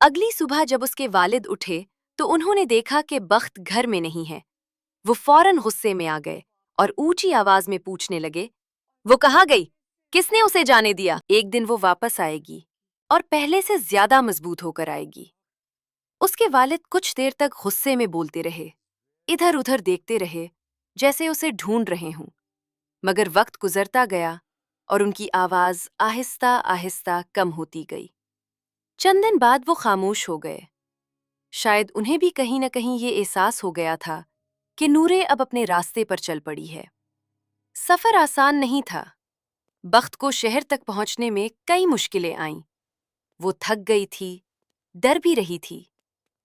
اگلی صبح جب اس کے والد اٹھے تو انہوں نے دیکھا کہ بخت گھر میں نہیں ہے۔ وہ فوراً غصے میں آ گئے اور اونچی آواز میں پوچھنے لگے، وہ کہاں گئی؟ کس نے اسے جانے دیا؟ ایک دن وہ واپس آئے گی اور پہلے سے زیادہ مضبوط ہو کر آئے گی۔ اس کے والد کچھ دیر تک غصے میں بولتے رہے، ادھر ادھر دیکھتے رہے جیسے اسے ڈھونڈ رہے ہوں، مگر وقت گزرتا گیا اور ان کی آواز آہستہ آہستہ کم ہوتی گئی۔ چند دن بعد وہ خاموش ہو گئے۔ شاید انہیں بھی کہیں نہ کہیں یہ احساس ہو گیا تھا کہ نورے اب اپنے راستے پر چل پڑی ہے۔ سفر آسان نہیں تھا۔ بخت کو شہر تک پہنچنے میں کئی مشکلیں آئیں۔ وہ تھک گئی تھی، ڈر بھی رہی تھی،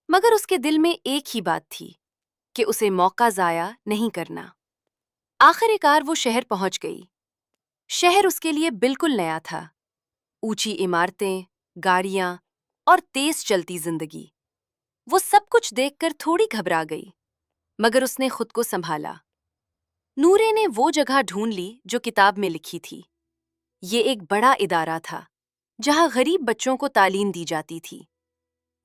مگر اس کے دل میں ایک ہی بات تھی کہ اسے موقع ضائع نہیں کرنا۔ آخر کار وہ شہر پہنچ گئی۔ شہر اس کے لیے بالکل نیا تھا۔ اونچی عمارتیں، گاڑیاں اور تیز چلتی زندگی۔ وہ سب کچھ دیکھ کر تھوڑی گھبرا گئی، مگر اس نے خود کو سنبھالا۔ نورے نے وہ جگہ ڈھونڈ لی جو کتاب میں لکھی تھی۔ یہ ایک بڑا ادارہ تھا جہاں غریب بچوں کو تعلیم دی جاتی تھی۔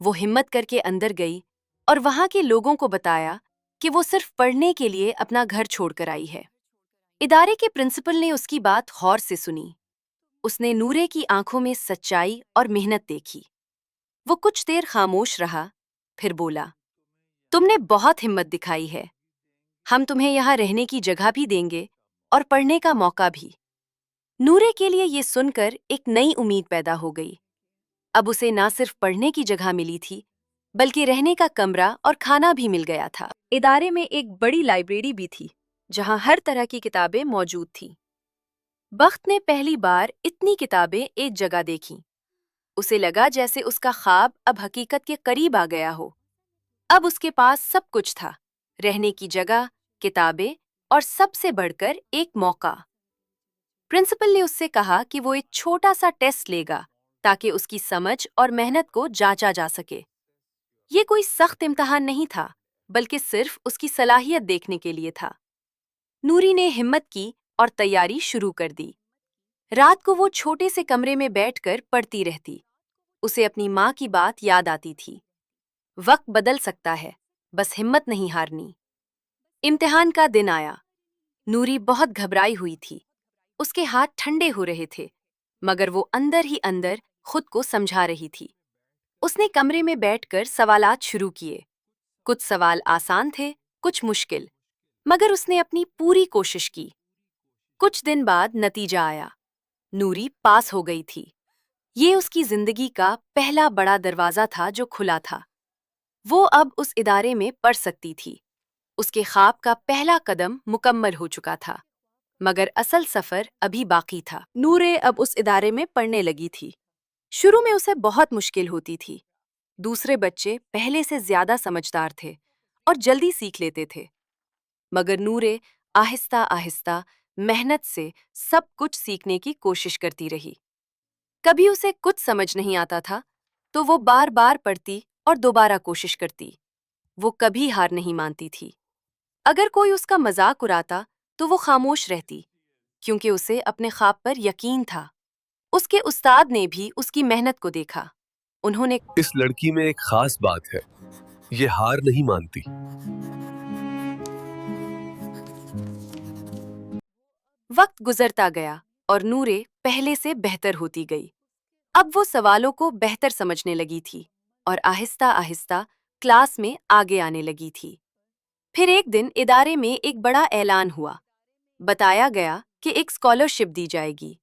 وہ ہمت کر کے اندر گئی اور وہاں کے لوگوں کو بتایا کہ وہ صرف پڑھنے کے لیے اپنا گھر چھوڑ کر آئی ہے۔ ادارے کے پرنسپل نے اس کی بات غور سے سنی۔ اس نے نورے کی آنکھوں میں سچائی اور محنت دیکھی۔ وہ کچھ دیر خاموش رہا، پھر بولا، تم نے بہت ہمت دکھائی ہے۔ ہم تمہیں یہاں رہنے کی جگہ بھی دیں گے اور پڑھنے کا موقع بھی۔ نورے کے لیے یہ سن کر ایک نئی امید پیدا ہو گئی۔ اب اسے نہ صرف پڑھنے کی جگہ ملی تھی، بلکہ رہنے کا کمرہ اور کھانا بھی مل گیا تھا۔ ادارے میں ایک بڑی لائبریری بھی تھی، جہاں ہر طرح کی کتابیں موجود تھیں۔ بخت نے پہلی بار اتنی کتابیں ایک جگہ دیکھیں۔ اسے لگا جیسے اس کا خواب اب حقیقت کے قریب آ گیا ہو۔ اب اس کے پاس سب کچھ تھا، رہنے کی جگہ، کتابیں اور سب سے بڑھ کر ایک موقع۔ پرنسپل نے اس سے کہا کہ وہ ایک چھوٹا سا ٹیسٹ لے گا تاکہ اس کی سمجھ اور محنت کو جانچا جا سکے۔ یہ کوئی سخت امتحان نہیں تھا، بلکہ صرف اس کی صلاحیت دیکھنے کے لیے تھا۔ نوری نے ہمت کی اور تیاری شروع کر دی۔ رات کو وہ چھوٹے سے کمرے میں بیٹھ کر پڑھتی رہتی۔ اسے اپنی ماں کی بات یاد آتی تھی، وقت بدل سکتا ہے، بس ہمت نہیں ہارنی۔ امتحان کا دن آیا۔ نوری بہت گھبرائی ہوئی تھی۔ اس کے ہاتھ ٹھنڈے ہو رہے تھے، مگر وہ اندر ہی اندر خود کو سمجھا رہی تھی۔ اس نے کمرے میں بیٹھ کر سوالات شروع کیے۔ کچھ سوال آسان تھے، کچھ مشکل، مگر اس نے اپنی پوری کوشش کی۔ کچھ دن بعد نتیجہ آیا۔ نوری پاس ہو گئی تھی۔ یہ اس کی زندگی کا پہلا بڑا دروازہ تھا جو کھلا تھا۔ وہ اب اس ادارے میں پڑھ سکتی تھی۔ اس کے خواب کا پہلا قدم مکمل ہو چکا تھا، مگر اصل سفر ابھی باقی تھا۔ نورے اب اس ادارے میں پڑھنے لگی تھی۔ شروع میں اسے بہت مشکل ہوتی تھی۔ دوسرے بچے پہلے سے زیادہ سمجھدار تھے اور جلدی سیکھ لیتے تھے، مگر نورے آہستہ آہستہ محنت سے سب کچھ سیکھنے کی کوشش کرتی رہی۔ کبھی اسے کچھ سمجھ نہیں آتا تھا تو وہ بار بار پڑھتی اور دوبارہ کوشش کرتی۔ وہ کبھی ہار نہیں مانتی تھی۔ اگر کوئی اس کا مذاق اڑاتا تو وہ خاموش رہتی، کیونکہ اسے اپنے خواب پر یقین تھا۔ اس کے استاد نے بھی اس کی محنت کو دیکھا۔ انہوں نے اس لڑکی میں ایک خاص بات ہے، یہ ہار نہیں مانتی۔ وقت گزرتا گیا اور نورے پہلے سے بہتر ہوتی گئی۔ اب وہ سوالوں کو بہتر سمجھنے لگی تھی اور آہستہ آہستہ کلاس میں آگے آنے لگی تھی۔ پھر ایک دن ادارے میں ایک بڑا اعلان ہوا۔ بتایا گیا کہ ایک اسکالرشپ دی جائے گی۔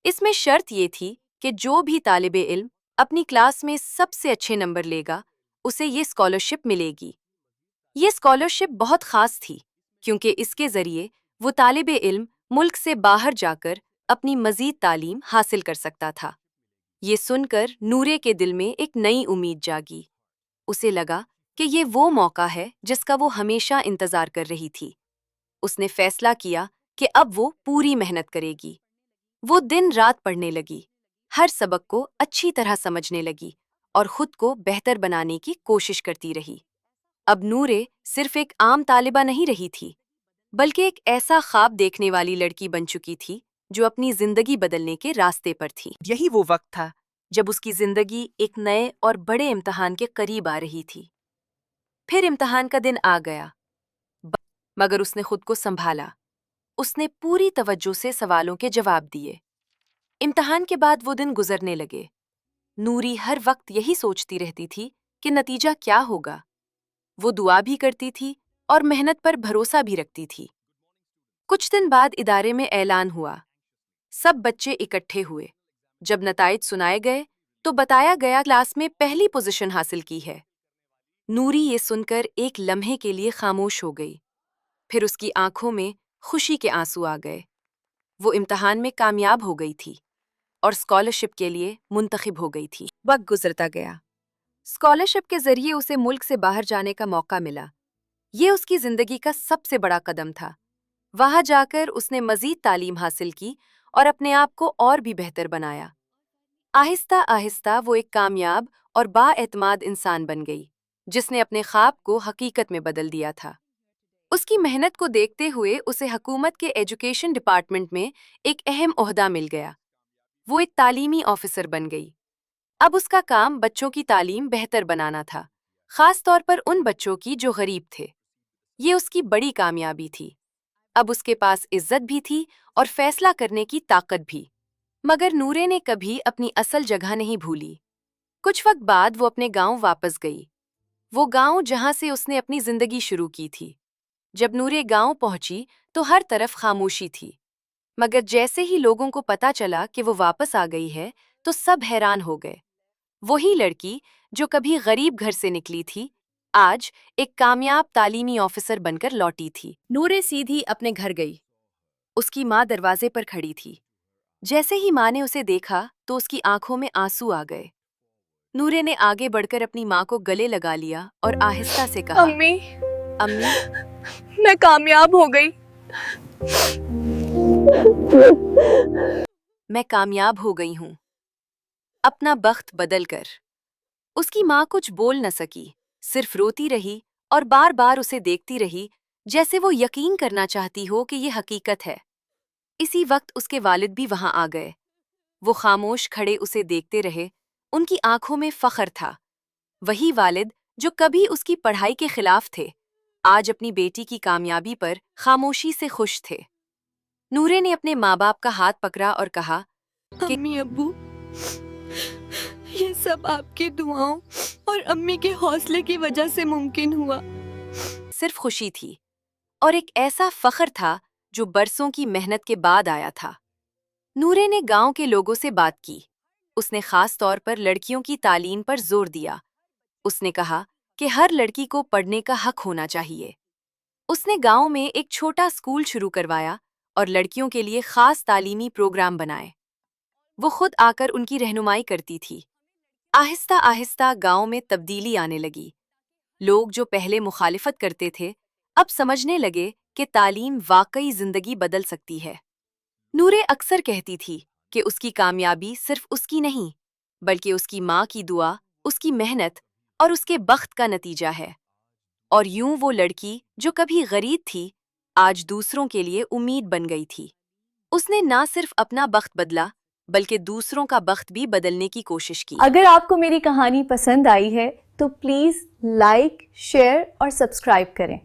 اس میں شرط یہ تھی کہ جو بھی طالب علم اپنی کلاس میں سب سے اچھے نمبر لے گا، اسے یہ اسکالرشپ ملے گی۔ یہ اسکالرشپ بہت خاص تھی، کیونکہ اس کے ذریعے وہ طالب علم ملک سے باہر جا کر اپنی مزید تعلیم حاصل کر سکتا تھا۔ یہ سن کر نورے کے دل میں ایک نئی امید جاگی۔ اسے لگا کہ یہ وہ موقع ہے جس کا وہ ہمیشہ انتظار کر رہی تھی۔ اس نے فیصلہ کیا کہ اب وہ پوری محنت کرے گی۔ وہ دن رات پڑھنے لگی، ہر سبق کو اچھی طرح سمجھنے لگی اور خود کو بہتر بنانے کی کوشش کرتی رہی۔ اب نورے صرف ایک عام طالبہ نہیں رہی تھی، بلکہ ایک ایسا خواب دیکھنے والی لڑکی بن چکی تھی جو اپنی زندگی بدلنے کے راستے پر تھی۔ یہی وہ وقت تھا جب اس کی زندگی ایک نئے اور بڑے امتحان کے قریب آ رہی تھی۔ پھر امتحان کا دن آ گیا، مگر اس نے خود کو سنبھالا۔ اس نے پوری توجہ سے سوالوں کے جواب دیے۔ امتحان کے بعد وہ دن گزرنے لگے۔ نوری ہر وقت یہی سوچتی رہتی تھی کہ نتیجہ کیا ہوگا۔ وہ دعا بھی کرتی تھی اور محنت پر بھروسہ بھی رکھتی تھی۔ کچھ دن بعد ادارے میں اعلان ہوا۔ سب بچے اکٹھے ہوئے۔ جب نتائج سنائے گئے تو بتایا گیا کلاس میں پہلی پوزیشن حاصل کی ہے۔ نوری یہ سن کر ایک لمحے کے لیے خاموش ہو گئی، پھر اس کی آنکھوں میں خوشی کے آنسو آ گئے۔ وہ امتحان میں کامیاب ہو گئی تھی اور اسکالرشپ کے لیے منتخب ہو گئی تھی۔ وقت گزرتا گیا۔ اسکالرشپ کے ذریعے اسے ملک سے باہر جانے کا موقع ملا۔ یہ اس کی زندگی کا سب سے بڑا قدم تھا۔ وہاں جا کر اس نے مزید تعلیم حاصل کی اور اپنے آپ کو اور بھی بہتر بنایا۔ آہستہ آہستہ وہ ایک کامیاب اور بااعتماد انسان بن گئی، جس نے اپنے خواب کو حقیقت میں بدل دیا تھا۔ اس کی محنت کو دیکھتے ہوئے اسے حکومت کے ایجوکیشن ڈپارٹمنٹ میں ایک اہم عہدہ مل گیا۔ وہ ایک تعلیمی آفیسر بن گئی۔ اب اس کا کام بچوں کی تعلیم بہتر بنانا تھا، خاص طور پر ان بچوں کی جو غریب تھے۔ یہ اس کی بڑی کامیابی تھی۔ اب اس کے پاس عزت بھی تھی اور فیصلہ کرنے کی طاقت بھی۔ مگر نورے نے کبھی اپنی اصل جگہ نہیں بھولی۔ کچھ وقت بعد وہ اپنے گاؤں واپس گئی، وہ گاؤں جہاں سے اس نے اپنی زندگی شروع کی تھی۔ جب نورے گاؤں پہنچی تو ہر طرف خاموشی تھی، مگر جیسے ہی لوگوں کو پتہ چلا کہ وہ واپس آ گئی ہے تو سب حیران ہو گئے۔ وہی لڑکی جو کبھی غریب گھر سے نکلی تھی، آج ایک کامیاب تعلیمی آفیسر بن کر لوٹی تھی۔ نورے سیدھی اپنے گھر گئی۔ اس کی ماں دروازے پر کھڑی تھی۔ جیسے ہی ماں نے اسے دیکھا تو اس کی آنکھوں میں آنسو آ گئے۔ نورے نے آگے بڑھ کر اپنی ماں کو گلے لگا لیا اور آہستہ سے کہا، امی، امی، میں کامیاب ہو گئی۔ میں کامیاب ہو گئی ہوں، اپنا بخت بدل کر۔ اس کی ماں کچھ بول نہ سکی، صرف روتی رہی اور بار بار اسے دیکھتی رہی، جیسے وہ یقین کرنا چاہتی ہو کہ یہ حقیقت ہے۔ اسی وقت اس کے والد بھی وہاں آ گئے۔ وہ خاموش کھڑے اسے دیکھتے رہے، ان کی آنکھوں میں فخر تھا۔ وہی والد جو کبھی اس کی پڑھائی کے خلاف تھے، آج اپنی بیٹی کی کامیابی پر خاموشی سے خوش تھے۔ نورے نے اپنے ماں باپ کا ہاتھ پکڑا اور کہا، امی ابو، یہ سب آپ کی دعاؤں اور امی کے حوصلے کی وجہ سے ممکن ہوا۔ صرف خوشی تھی اور ایک ایسا فخر تھا جو برسوں کی محنت کے بعد آیا تھا۔ نورے نے گاؤں کے لوگوں سے بات کی۔ اس نے خاص طور پر لڑکیوں کی تعلیم پر زور دیا۔ اس نے کہا کہ ہر لڑکی کو پڑھنے کا حق ہونا چاہیے۔ اس نے گاؤں میں ایک چھوٹا اسکول شروع کروایا اور لڑکیوں کے لیے خاص تعلیمی پروگرام بنائے۔ وہ خود آ کر ان کی رہنمائی کرتی تھی۔ آہستہ آہستہ گاؤں میں تبدیلی آنے لگی۔ لوگ جو پہلے مخالفت کرتے تھے، اب سمجھنے لگے کہ تعلیم واقعی زندگی بدل سکتی ہے۔ نورے اکثر کہتی تھی کہ اس کی کامیابی صرف اس کی نہیں، بلکہ اس کی ماں کی دعا، اس کی محنت اور اس کے بخت کا نتیجہ ہے۔ اور یوں وہ لڑکی جو کبھی غریب تھی، آج دوسروں کے لیے امید بن گئی تھی۔ اس نے نہ صرف اپنا بخت بدلا، بلکہ دوسروں کا بخت بھی بدلنے کی کوشش کی۔ اگر آپ کو میری کہانی پسند آئی ہے تو پلیز لائک، شیئر اور سبسکرائب کریں۔